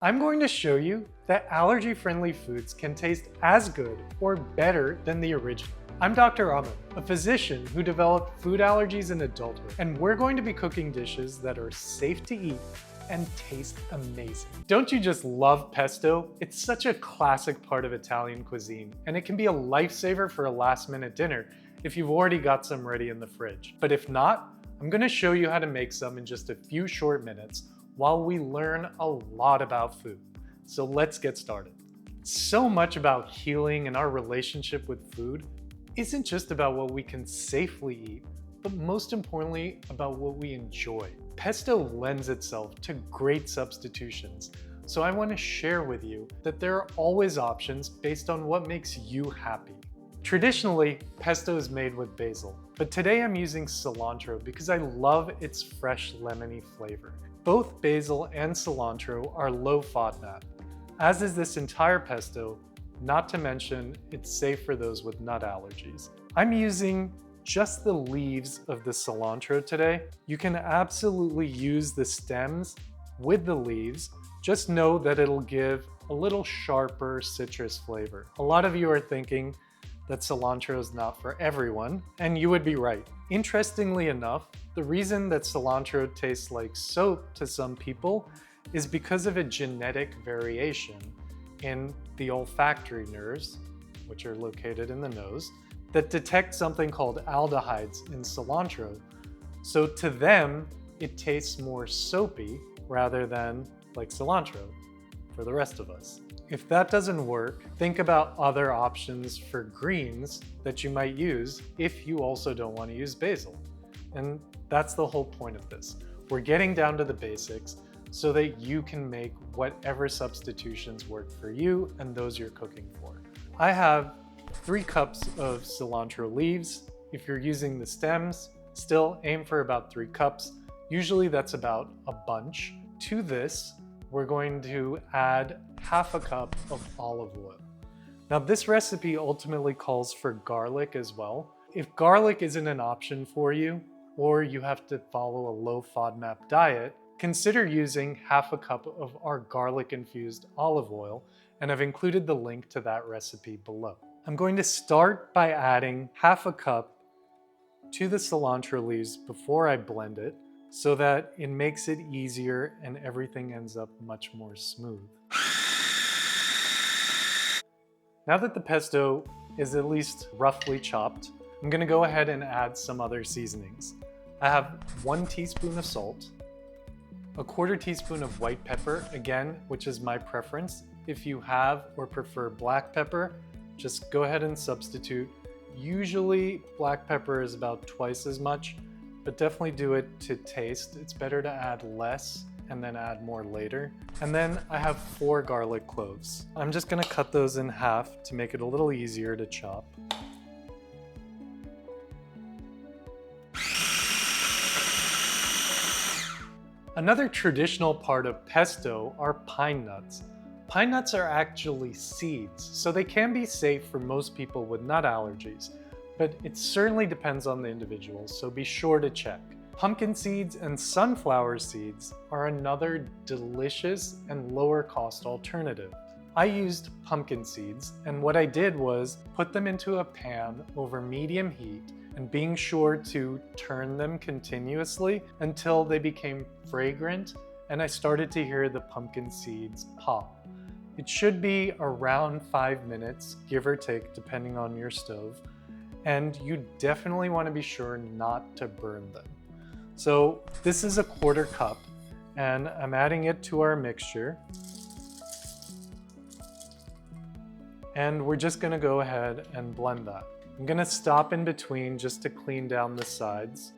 I'm going to show you that allergy-friendly foods can taste as good or better than the original. I'm Dr. Ahmed, a physician who developed food allergies in adulthood, and we're going to be cooking dishes that are safe to eat and taste amazing. Don't you just love pesto? It's such a classic part of Italian cuisine, and it can be a lifesaver for a last-minute dinner if you've already got some ready in the fridge. But if not, I'm going to show you how to make some in just a few short minutes while we learn a lot about food. So let's get started. So much about healing and our relationship with food isn't just about what we can safely eat, but most importantly about what we enjoy. Pesto lends itself to great substitutions, so I want to share with you that there are always options based on what makes you happy. Traditionally, pesto is made with basil, but today I'm using cilantro because I love its fresh lemony flavor. Both basil and cilantro are low FODMAP, as is this entire pesto, not to mention it's safe for those with nut allergies. I'm using just the leaves of the cilantro today. You can absolutely use the stems with the leaves. Just know that it'll give a little sharper citrus flavor. A lot of you are thinking that cilantro is not for everyone, and you would be right. Interestingly enough, the reason that cilantro tastes like soap to some people is because of a genetic variation in the olfactory nerves, which are located in the nose, that detect something called aldehydes in cilantro. So to them, it tastes more soapy rather than like cilantro for the rest of us. If that doesn't work, think about other options for greens that you might use if you also don't want to use basil. And that's the whole point of this. We're getting down to the basics so that you can make whatever substitutions work for you and those you're cooking for. I have 3 cups of cilantro leaves. If you're using the stems, still aim for about 3 cups. Usually that's about a bunch. To this, we're going to add half a cup of olive oil. Now this recipe ultimately calls for garlic as well. If garlic isn't an option for you, or you have to follow a low FODMAP diet, consider using half a cup of our garlic-infused olive oil, and I've included the link to that recipe below. I'm going to start by adding half a cup to the cilantro leaves before I blend it, so that it makes it easier and everything ends up much more smooth. Now that the pesto is at least roughly chopped, I'm gonna go ahead and add some other seasonings. I have 1 teaspoon of salt, a 1/4 teaspoon of white pepper, again, which is my preference. If you have or prefer black pepper, just go ahead and substitute. Usually black pepper is about twice as much, but definitely do it to taste. It's better to add less and then add more later. And then I have 4 garlic cloves. I'm just gonna cut those in half to make it a little easier to chop. Another traditional part of pesto are pine nuts. Pine nuts are actually seeds, so they can be safe for most people with nut allergies, but it certainly depends on the individual, so be sure to check. Pumpkin seeds and sunflower seeds are another delicious and lower cost alternative. I used pumpkin seeds, and what I did was put them into a pan over medium heat and being sure to turn them continuously until they became fragrant and I started to hear the pumpkin seeds pop. It should be around 5 minutes, give or take, depending on your stove. And you definitely want to be sure not to burn them. So this is a 1/4 cup and I'm adding it to our mixture. And we're just going to go ahead and blend that. I'm going to stop in between just to clean down the sides.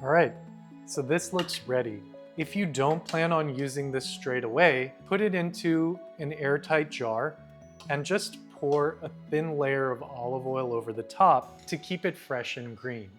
All right, so this looks ready. If you don't plan on using this straight away, put it into an airtight jar and just pour a thin layer of olive oil over the top to keep it fresh and green.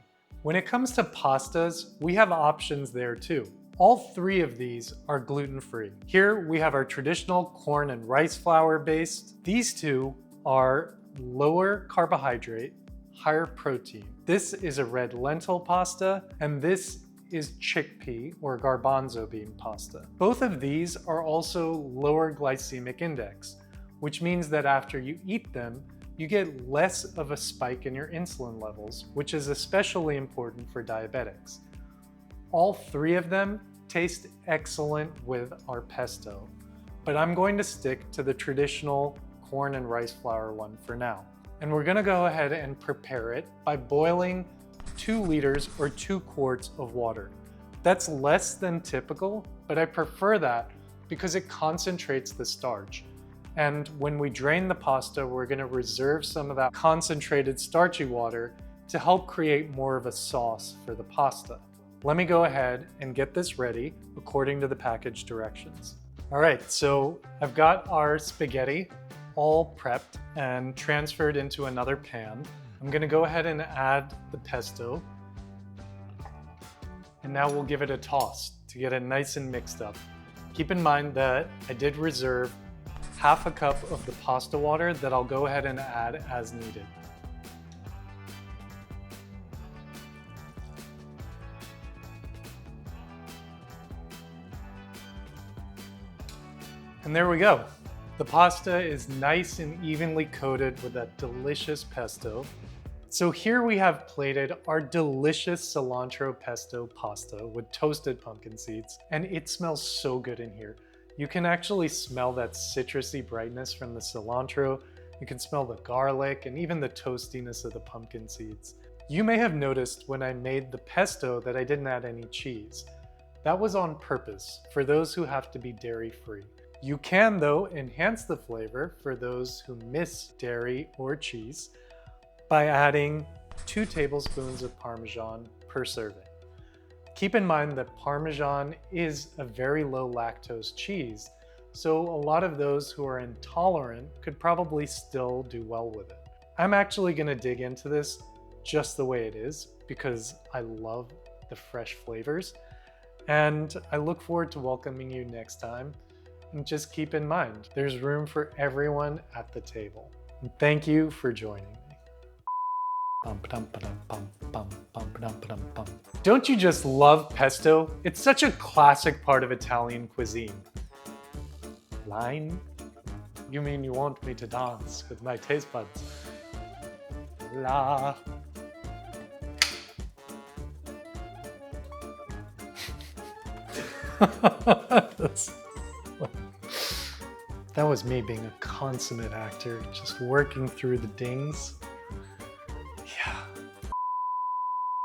When it comes to pastas, we have options there too. All three of these are gluten-free. Here we have our traditional corn and rice flour based. These two are lower carbohydrate, higher protein. This is a red lentil pasta, and this is chickpea or garbanzo bean pasta. Both of these are also lower glycemic index, which means that after you eat them, you get less of a spike in your insulin levels, which is especially important for diabetics. All three of them taste excellent with our pesto, but I'm going to stick to the traditional corn and rice flour one for now. And we're gonna go ahead and prepare it by boiling 2 liters or 2 quarts of water. That's less than typical, but I prefer that because it concentrates the starch. And when we drain the pasta, we're gonna reserve some of that concentrated starchy water to help create more of a sauce for the pasta. Let me go ahead and get this ready according to the package directions. All right, so I've got our spaghetti all prepped and transferred into another pan. I'm gonna go ahead and add the pesto. And now we'll give it a toss to get it nice and mixed up. Keep in mind that I did reserve half a cup of the pasta water that I'll go ahead and add as needed. And there we go. The pasta is nice and evenly coated with that delicious pesto. So here we have plated our delicious cilantro pesto pasta with toasted pumpkin seeds, and it smells so good in here. You can actually smell that citrusy brightness from the cilantro. You can smell the garlic and even the toastiness of the pumpkin seeds. You may have noticed when I made the pesto that I didn't add any cheese. That was on purpose for those who have to be dairy-free. You can, though, enhance the flavor for those who miss dairy or cheese by adding 2 tablespoons of Parmesan per serving. Keep in mind that Parmesan is a very low lactose cheese, so a lot of those who are intolerant could probably still do well with it. I'm actually going to dig into this just the way it is because I love the fresh flavors, and I look forward to welcoming you next time. And just keep in mind, there's room for everyone at the table. And thank you for joining me. Don't you just love pesto? It's such a classic part of Italian cuisine. Line? You mean you want me to dance with my taste buds? La. That was me being a consummate actor, just working through the dings. Yeah.